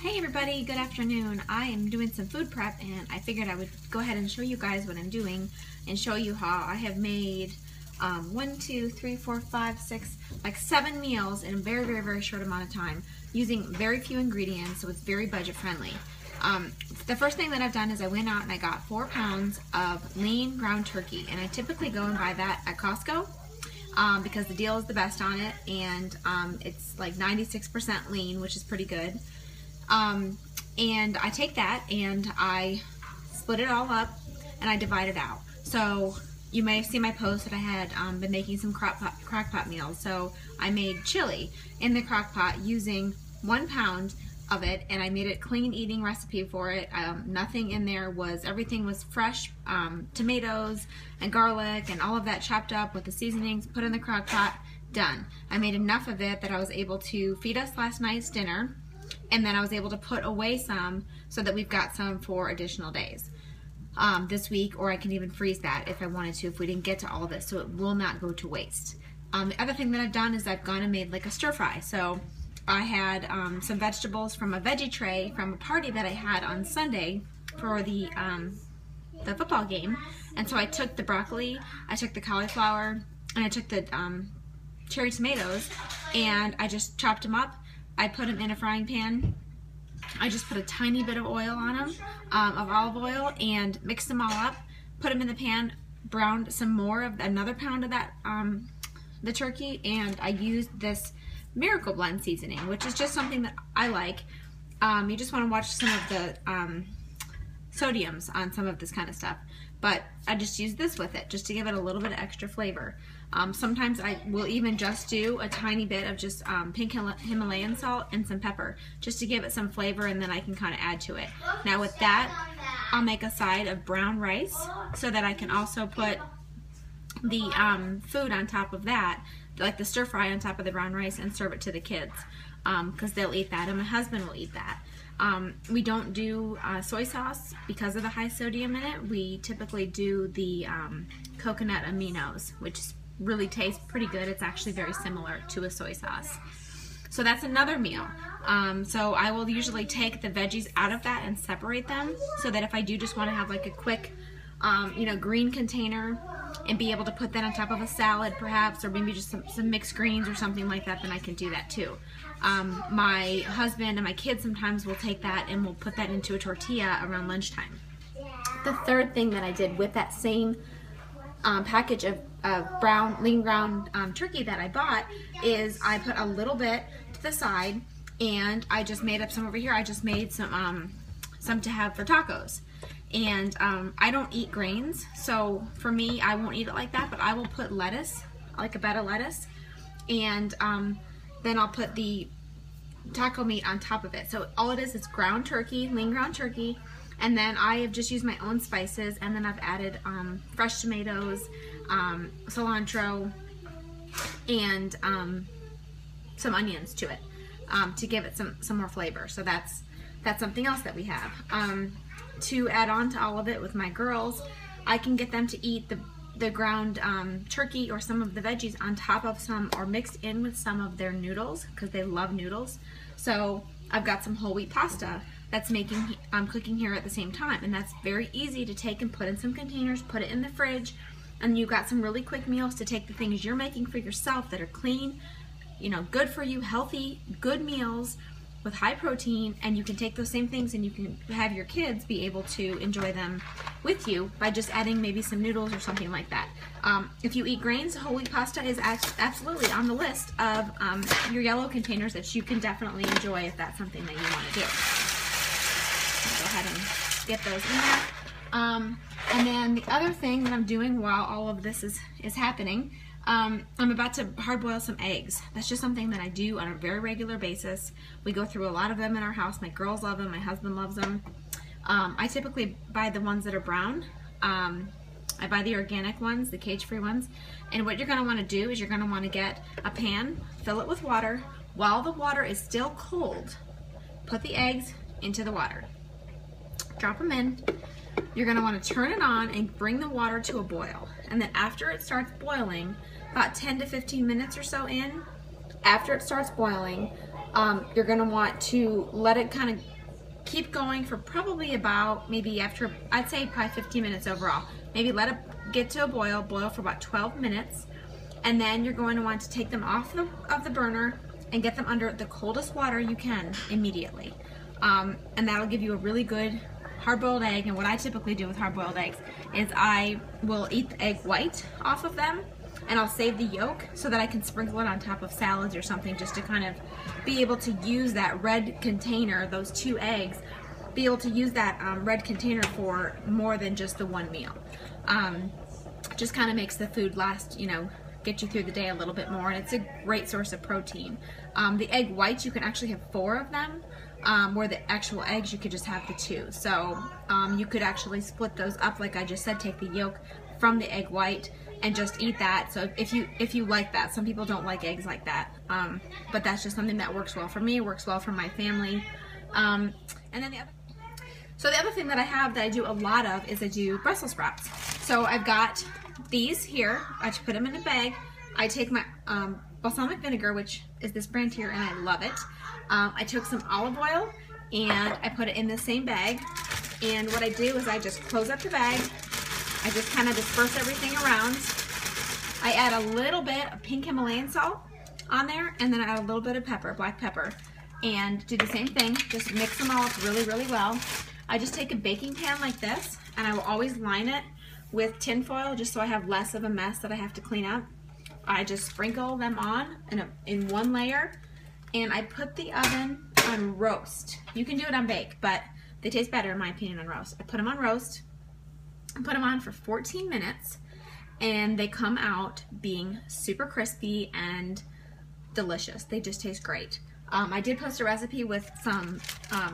Hey everybody, good afternoon. I am doing some food prep and I figured I would go ahead and show you guys what I'm doing and show you how I have made 1, 2, 3, 4, 5, 6, like 7 meals in a very short amount of time using very few ingredients, so it's very budget friendly. The first thing that I've done is I went out and I got 4 pounds of lean ground turkey, and I typically go and buy that at Costco because the deal is the best on it, and it's like 96% lean, which is pretty good. And I take that and I split it all up and I divide it out. So you may have seen my post that I had been making some crock pot meals. So I made chili in the crock pot using 1 pound of it, and I made a clean eating recipe for it. Nothing in there was, everything was fresh tomatoes and garlic and all of that chopped up with the seasonings, put in the crock pot, done. I made enough of it that I was able to feed us last night's dinner, and then I was able to put away some so that we've got some for additional days this week, or I can even freeze that if I wanted to, if we didn't get to all of it, so it will not go to waste. The other thing that I've done is I've gone and made like a stir fry. So I had some vegetables from a veggie tray from a party that I had on Sunday for the football game, and so I took the broccoli, I took the cauliflower, and I took the cherry tomatoes, and I just chopped them up. I put them in a frying pan. I just put a tiny bit of oil on them, of olive oil, and mixed them all up, put them in the pan, browned some more of another pound of that, the turkey, and I used this Miracle Blend seasoning, which is just something that I like. You just want to watch some of the sodiums on some of this kind of stuff, but I just use this with it just to give it a little bit of extra flavor. Sometimes I will even just do a tiny bit of just pink Himalayan salt and some pepper just to give it some flavor, and then I can kind of add to it. Now with that, I'll make a side of brown rice so that I can also put the food on top of that, like the stir fry on top of the brown rice, and serve it to the kids because they'll eat that, and my husband will eat that. We don't do soy sauce because of the high sodium in it. We typically do the coconut aminos, which really tastes pretty good. It's actually very similar to a soy sauce. So that's another meal. So I will usually take the veggies out of that and separate them so that if I do just want to have like a quick green container and be able to put that on top of a salad perhaps, or maybe just some mixed greens or something like that, then I can do that too. My husband and my kids sometimes will take that and we'll put that into a tortilla around lunchtime. The third thing that I did with that same package of lean ground turkey that I bought is I put a little bit to the side, and I just made up some over here. I just made some to have for tacos. And I don't eat grains, so for me, I won't eat it like that, but I will put lettuce, like a bed of lettuce, and then I'll put the taco meat on top of it. So all it is ground turkey, lean ground turkey, and then I have just used my own spices, and then I've added fresh tomatoes, cilantro, and some onions to it to give it some more flavor. So that's something else that we have. To add on to all of it with my girls, I can get them to eat the ground turkey or some of the veggies on top of some, or mixed in with some of their noodles, because they love noodles. So I've got some whole wheat pasta that's cooking here at the same time, and that's very easy to take and put in some containers, put it in the fridge, and you've got some really quick meals to take the things you're making for yourself that are clean, good for you, healthy, good meals with high protein, and you can take those same things and you can have your kids be able to enjoy them with you by just adding maybe some noodles or something like that. If you eat grains, whole wheat pasta is absolutely on the list of your yellow containers that you can definitely enjoy if that's something that you want to do. Go ahead and get those in there. And then the other thing that I'm doing while all of this is happening, I'm about to hard boil some eggs. That's just something that I do on a very regular basis. We go through a lot of them in our house. My girls love them, my husband loves them. I typically buy the ones that are brown. I buy the organic ones, the cage-free ones. And what you're going to want to do is you're going to want to get a pan, fill it with water. While the water is still cold, put the eggs into the water. Drop them in. You're going to want to turn it on and bring the water to a boil. And then after it starts boiling, about 10 to 15 minutes or so in, after it starts boiling, You're gonna want to let it kind of keep going for probably about, maybe after, I'd say probably 15 minutes overall. Maybe let it get to a boil for about 12 minutes. And then you're going to want to take them off of the burner and get them under the coldest water you can immediately. And that'll give you a really good hard-boiled egg. And what I typically do with hard-boiled eggs is I will eat the egg white off of them, and I'll save the yolk so that I can sprinkle it on top of salads or something, just to kind of be able to use that red container, those 2 eggs, be able to use that red container for more than just the one meal. Just kind of makes the food last, you know, get you through the day a little bit more, and it's a great source of protein. The egg whites, you can actually have 4 of them, where the actual eggs, you could just have the 2. So you could actually split those up, like I just said, take the yolk from the egg white and just eat that. So if you like that, some people don't like eggs like that, but that's just something that works well for me, works well for my family. And then the other thing that I have that I do a lot of is I do Brussels sprouts. So I've got these here. I just put them in a bag. I take my balsamic vinegar, which is this brand here, and I love it. I took some olive oil and I put it in the same bag. And what I do is I just close up the bag. I just kind of disperse everything around. I add a little bit of pink Himalayan salt on there, and then I add a little bit of pepper, black pepper, and do the same thing. Just mix them all up really, really well. I just take a baking pan like this, and I will always line it with tin foil just so I have less of a mess that I have to clean up. I just sprinkle them on in one layer, and I put the oven on roast. You can do it on bake, but they taste better in my opinion on roast. I put them on roast. I put them on for 14 minutes, and they come out being super crispy and delicious. They just taste great. I did post a recipe with some,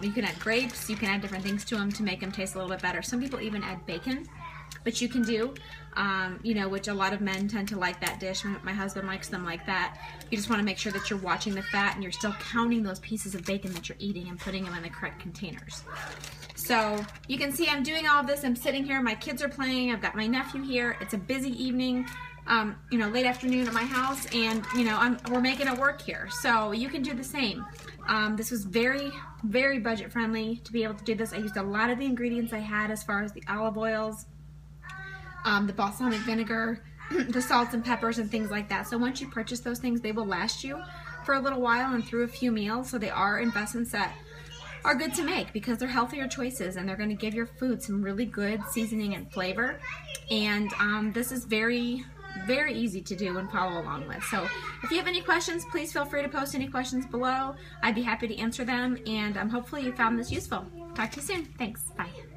you can add grapes, you can add different things to them to make them taste a little bit better. Some people even add bacon, which you can do, you know, which a lot of men tend to like that dish. My husband likes them like that. You just want to make sure that you're watching the fat and you're still counting those pieces of bacon that you're eating and putting them in the correct containers. So you can see I'm doing all of this. I'm sitting here, my kids are playing, I've got my nephew here. It's a busy evening, you know, late afternoon at my house, and you know, we're making it work here. So you can do the same. This was very, very budget friendly to be able to do this. I used a lot of the ingredients I had as far as the olive oils, the balsamic vinegar, the salts and peppers and things like that. So once you purchase those things, they will last you for a little while and through a few meals. So they are investments that are good to make because they're healthier choices, and they're going to give your food some really good seasoning and flavor. And this is very, very easy to do and follow along with. So if you have any questions, please feel free to post any questions below. I'd be happy to answer them, and hopefully you found this useful. Talk to you soon. Thanks. Bye.